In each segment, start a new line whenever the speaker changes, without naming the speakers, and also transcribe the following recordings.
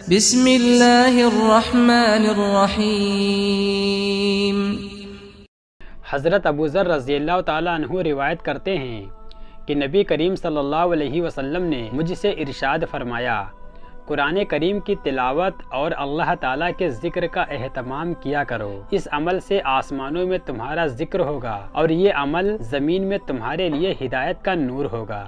بسم اللہ الرحمن الرحیم۔
حضرت ابو ذر رضی اللہ تعالیٰ عنہ روایت کرتے ہیں کہ نبی کریم صلی اللہ علیہ وسلم نے مجھ سے ارشاد فرمایا، قرآن کریم کی تلاوت اور اللہ تعالیٰ کے ذکر کا اہتمام کیا کرو، اس عمل سے آسمانوں میں تمہارا ذکر ہوگا اور یہ عمل زمین میں تمہارے لیے ہدایت کا نور ہوگا۔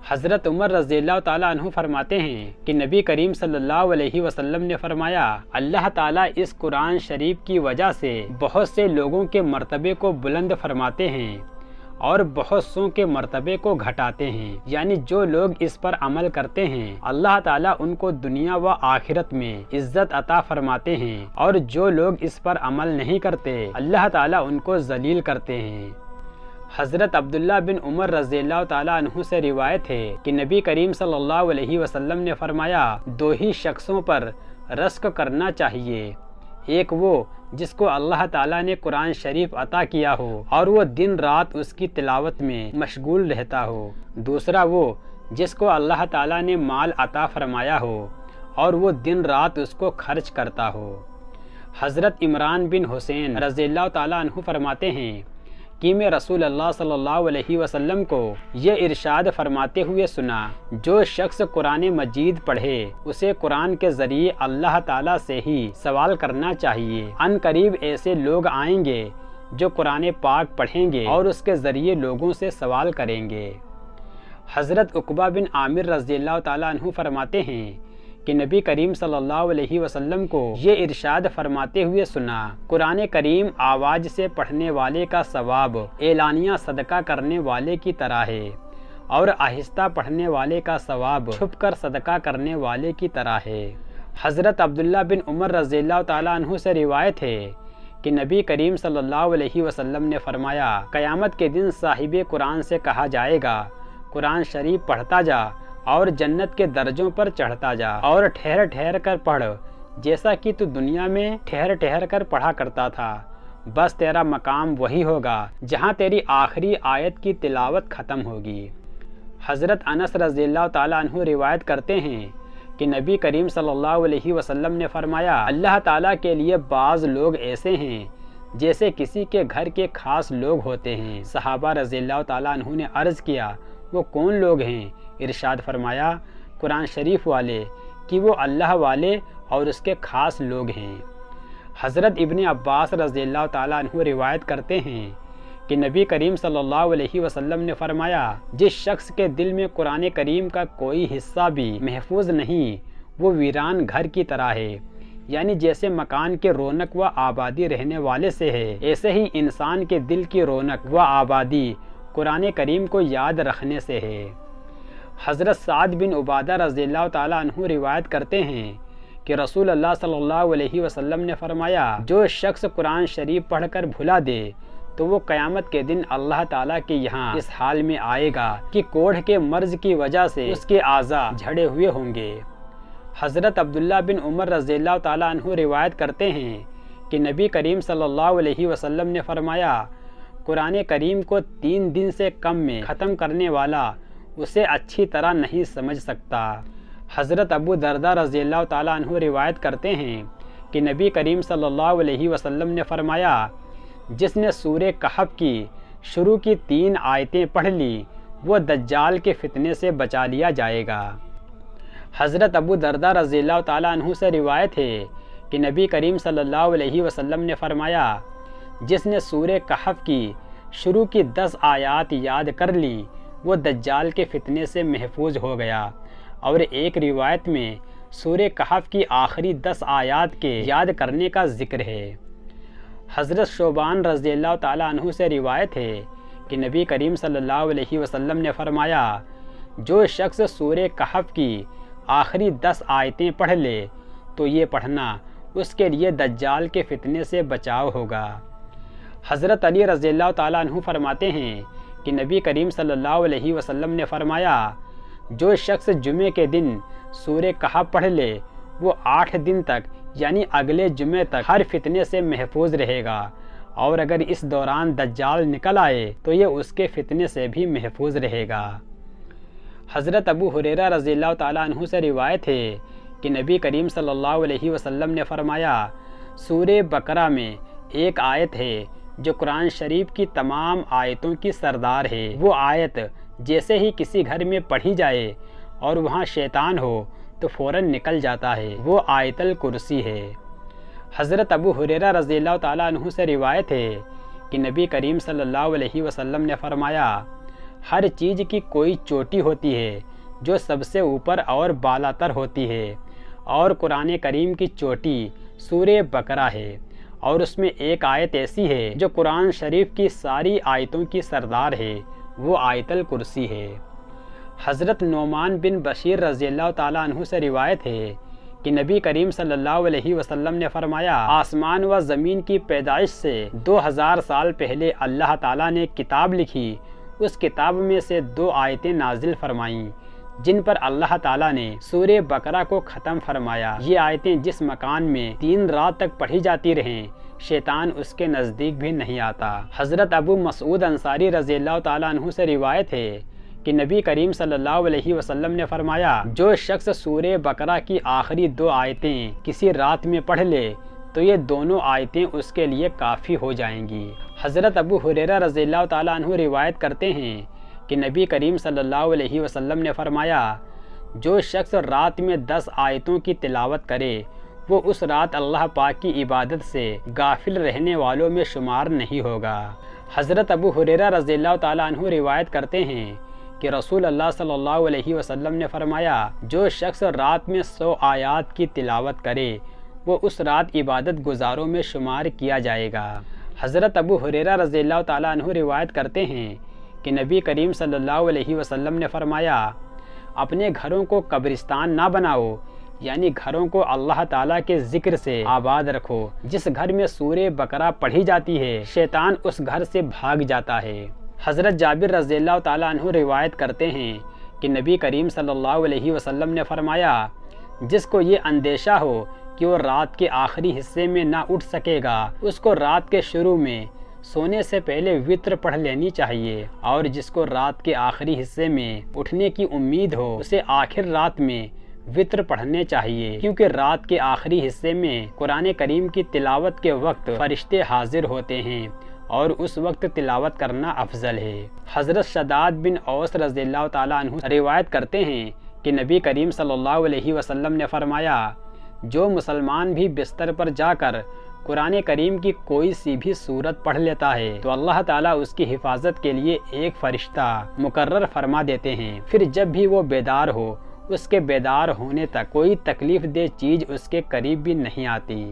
حضرت عمر رضی اللہ تعالیٰ عنہ فرماتے ہیں کہ نبی کریم صلی اللہ علیہ وسلم نے فرمایا، اللہ تعالیٰ اس قرآن شریف کی وجہ سے بہت سے لوگوں کے مرتبے کو بلند فرماتے ہیں اور بہت سوں کے مرتبے کو گھٹاتے ہیں، یعنی جو لوگ اس پر عمل کرتے ہیں اللہ تعالیٰ ان کو دنیا و آخرت میں عزت عطا فرماتے ہیں، اور جو لوگ اس پر عمل نہیں کرتے اللہ تعالیٰ ان کو ذلیل کرتے ہیں۔ حضرت عبداللہ بن عمر رضی اللہ تعالیٰ عنہ سے روایت ہے کہ نبی کریم صلی اللہ علیہ وسلم نے فرمایا، دو ہی شخصوں پر رزق کرنا چاہیے، ایک وہ جس کو اللہ تعالیٰ نے قرآن شریف عطا کیا ہو اور وہ دن رات اس کی تلاوت میں مشغول رہتا ہو، دوسرا وہ جس کو اللہ تعالیٰ نے مال عطا فرمایا ہو اور وہ دن رات اس کو خرچ کرتا ہو۔ حضرت عمران بن حسین رضی اللہ تعالیٰ عنہ فرماتے ہیں کہ میں رسول اللہ صلی اللہ علیہ وسلم کو یہ ارشاد فرماتے ہوئے سنا، جو شخص قرآن مجید پڑھے اسے قرآن کے ذریعے اللہ تعالیٰ سے ہی سوال کرنا چاہیے، ان قریب ایسے لوگ آئیں گے جو قرآن پاک پڑھیں گے اور اس کے ذریعے لوگوں سے سوال کریں گے۔ حضرت عقبہ بن عامر رضی اللہ تعالیٰ عنہ فرماتے ہیں کہ نبی کریم صلی اللہ علیہ وسلم کو یہ ارشاد فرماتے ہوئے سنا، قرآن کریم آواز سے پڑھنے والے کا ثواب اعلانیہ صدقہ کرنے والے کی طرح ہے اور آہستہ پڑھنے والے کا ثواب چھپ کر صدقہ کرنے والے کی طرح ہے۔ حضرت عبداللہ بن عمر رضی اللہ تعالیٰ عنہ سے روایت ہے کہ نبی کریم صلی اللہ علیہ وسلم نے فرمایا، قیامت کے دن صاحب قرآن سے کہا جائے گا، قرآن شریف پڑھتا جا اور جنت کے درجوں پر چڑھتا جا اور ٹھہر ٹھہر کر پڑھ، جیسا کہ تو دنیا میں ٹھہر ٹھہر کر پڑھا کرتا تھا، بس تیرا مقام وہی ہوگا جہاں تیری آخری آیت کی تلاوت ختم ہوگی۔ حضرت انس رضی اللہ تعالیٰ عنہ روایت کرتے ہیں کہ نبی کریم صلی اللہ علیہ وسلم نے فرمایا، اللہ تعالیٰ کے لیے بعض لوگ ایسے ہیں جیسے کسی کے گھر کے خاص لوگ ہوتے ہیں۔ صحابہ رضی اللہ تعالیٰ عنہ نے عرض کیا، وہ کون لوگ ہیں؟ ارشاد فرمایا، قرآن شریف والے، کہ وہ اللہ والے اور اس کے خاص لوگ ہیں۔ حضرت ابن عباس رضی اللہ تعالیٰ عنہ روایت کرتے ہیں کہ نبی کریم صلی اللہ علیہ وسلم نے فرمایا، جس شخص کے دل میں قرآن کریم کا کوئی حصہ بھی محفوظ نہیں وہ ویران گھر کی طرح ہے، یعنی جیسے مکان کے رونق و آبادی رہنے والے سے ہے، ایسے ہی انسان کے دل کی رونق و آبادی قرآن کریم کو یاد رکھنے سے ہے۔ حضرت سعد بن عبادہ رضی اللہ تعالیٰ عنہ روایت کرتے ہیں کہ رسول اللہ صلی اللہ علیہ وسلم نے فرمایا، جو شخص قرآن شریف پڑھ کر بھلا دے تو وہ قیامت کے دن اللہ تعالیٰ کے یہاں اس حال میں آئے گا کہ کوڑھ کے مرض کی وجہ سے اس کے اعضاء جھڑے ہوئے ہوں گے۔ حضرت عبداللہ بن عمر رضی اللہ تعالیٰ عنہ روایت کرتے ہیں کہ نبی کریم صلی اللہ علیہ وسلم نے فرمایا، قرآن کریم کو 3 دن سے کم میں ختم کرنے والا اسے اچھی طرح نہیں سمجھ سکتا۔ حضرت ابو دردہ رضی اللہ تعالیٰ عنہ روایت کرتے ہیں کہ نبی کریم صلی اللہ علیہ وسلم نے فرمایا، جس نے سورہ کہف کی شروع کی 3 آیتیں پڑھ لی وہ دجال کے فتنے سے بچا لیا جائے گا۔ حضرت ابو دردہ رضی اللہ تعالیٰ عنہ سے روایت ہے کہ نبی کریم صلی اللہ علیہ وسلم نے فرمایا، جس نے سورہ کہف کی شروع کی 10 آیات یاد کر لی وہ دجال کے فتنے سے محفوظ ہو گیا، اور ایک روایت میں سورہ کہف کی آخری 10 آیات کے یاد کرنے کا ذکر ہے۔ حضرت شوبان رضی اللہ تعالیٰ عنہ سے روایت ہے کہ نبی کریم صلی اللہ علیہ وسلم نے فرمایا، جو شخص سورہ کہف کی آخری 10 آیتیں پڑھ لے تو یہ پڑھنا اس کے لیے دجال کے فتنے سے بچاؤ ہوگا۔ حضرت علی رضی اللہ تعالیٰ عنہ فرماتے ہیں کہ نبی کریم صلی اللہ علیہ وسلم نے فرمایا، جو شخص جمعے کے دن سورہ کہف پڑھ لے وہ 8 دن تک یعنی اگلے جمعے تک ہر فتنے سے محفوظ رہے گا، اور اگر اس دوران دجال نکل آئے تو یہ اس کے فتنے سے بھی محفوظ رہے گا۔ حضرت ابو ہریرہ رضی اللہ تعالیٰ عنہ سے روایت ہے کہ نبی کریم صلی اللہ علیہ وسلم نے فرمایا، سورہ بقرہ میں ایک آیت ہے جو قرآن شریف کی تمام آیتوں کی سردار ہے۔ وہ آیت جیسے ہی کسی گھر میں پڑھی جائے اور وہاں شیطان ہو تو فوراً نکل جاتا ہے، وہ آیت الکرسی ہے۔ حضرت ابو ہریرہ رضی اللہ تعالیٰ عنہ سے روایت ہے کہ نبی کریم صلی اللہ علیہ وسلم نے فرمایا، ہر چیز کی کوئی چوٹی ہوتی ہے جو سب سے اوپر اور بالا تر ہوتی ہے، اور قرآن کریم کی چوٹی سورہ بقرہ ہے، اور اس میں ایک آیت ایسی ہے جو قرآن شریف کی ساری آیتوں کی سردار ہے، وہ آیت الکرسی ہے۔ حضرت نعمان بن بشیر رضی اللہ تعالیٰ عنہ سے روایت ہے کہ نبی کریم صلی اللہ علیہ وسلم نے فرمایا، آسمان و زمین کی پیدائش سے 2000 سال پہلے اللہ تعالیٰ نے کتاب لکھی، اس کتاب میں سے 2 آیتیں نازل فرمائیں جن پر اللہ تعالیٰ نے سورہ بقرہ کو ختم فرمایا۔ یہ آیتیں جس مکان میں 3 رات تک پڑھی جاتی رہیں، شیطان اس کے نزدیک بھی نہیں آتا۔ حضرت ابو مسعود انصاری رضی اللہ تعالیٰ عنہ سے روایت ہے کہ نبی کریم صلی اللہ علیہ وسلم نے فرمایا، جو شخص سورہ بقرہ کی آخری 2 آیتیں کسی رات میں پڑھ لے تو یہ دونوں آیتیں اس کے لیے کافی ہو جائیں گی۔ حضرت ابو ہریرہ رضی اللہ تعالیٰ عنہ روایت کرتے ہیں کہ نبی کریم صلی اللہ علیہ وسلم نے فرمایا، جو شخص رات میں 10 آیتوں کی تلاوت کرے وہ اس رات اللہ پاک کی عبادت سے غافل رہنے والوں میں شمار نہیں ہوگا۔ حضرت ابو ہریرہ رضی اللہ تعالیٰ عنہ روایت کرتے ہیں کہ رسول اللہ صلی اللہ علیہ وسلم نے فرمایا، جو شخص رات میں 100 آیات کی تلاوت کرے وہ اس رات عبادت گزاروں میں شمار کیا جائے گا۔ حضرت ابو ہریرہ رضی اللہ تعالیٰ عنہ روایت کرتے ہیں کہ نبی کریم صلی اللہ علیہ وسلم نے فرمایا، اپنے گھروں کو قبرستان نہ بناؤ، یعنی گھروں کو اللہ تعالیٰ کے ذکر سے آباد رکھو۔ جس گھر میں سورہ بقرہ پڑھی جاتی ہے شیطان اس گھر سے بھاگ جاتا ہے۔ حضرت جابر رضی اللہ تعالیٰ عنہ روایت کرتے ہیں کہ نبی کریم صلی اللہ علیہ وسلم نے فرمایا، جس کو یہ اندیشہ ہو کہ وہ رات کے آخری حصے میں نہ اٹھ سکے گا، اس کو رات کے شروع میں سونے سے پہلے وتر پڑھ لینی چاہیے، اور جس کو رات کے آخری حصے میں اٹھنے کی امید ہو اسے آخر رات میں وتر پڑھنے چاہیے، کیونکہ رات کے آخری حصے میں قرآن کریم کی تلاوت کے وقت فرشتے حاضر ہوتے ہیں اور اس وقت تلاوت کرنا افضل ہے۔ حضرت شداد بن اوس رضی اللہ تعالیٰ عنہ روایت کرتے ہیں کہ نبی کریم صلی اللہ علیہ وسلم نے فرمایا، جو مسلمان بھی بستر پر جا کر قرآن کریم کی کوئی سی بھی سورت پڑھ لیتا ہے تو اللہ تعالیٰ اس کی حفاظت کے لیے ایک فرشتہ مقرر فرما دیتے ہیں، پھر جب بھی وہ بیدار ہو اس کے بیدار ہونے تک کوئی تکلیف دہ چیز اس کے قریب بھی نہیں آتی۔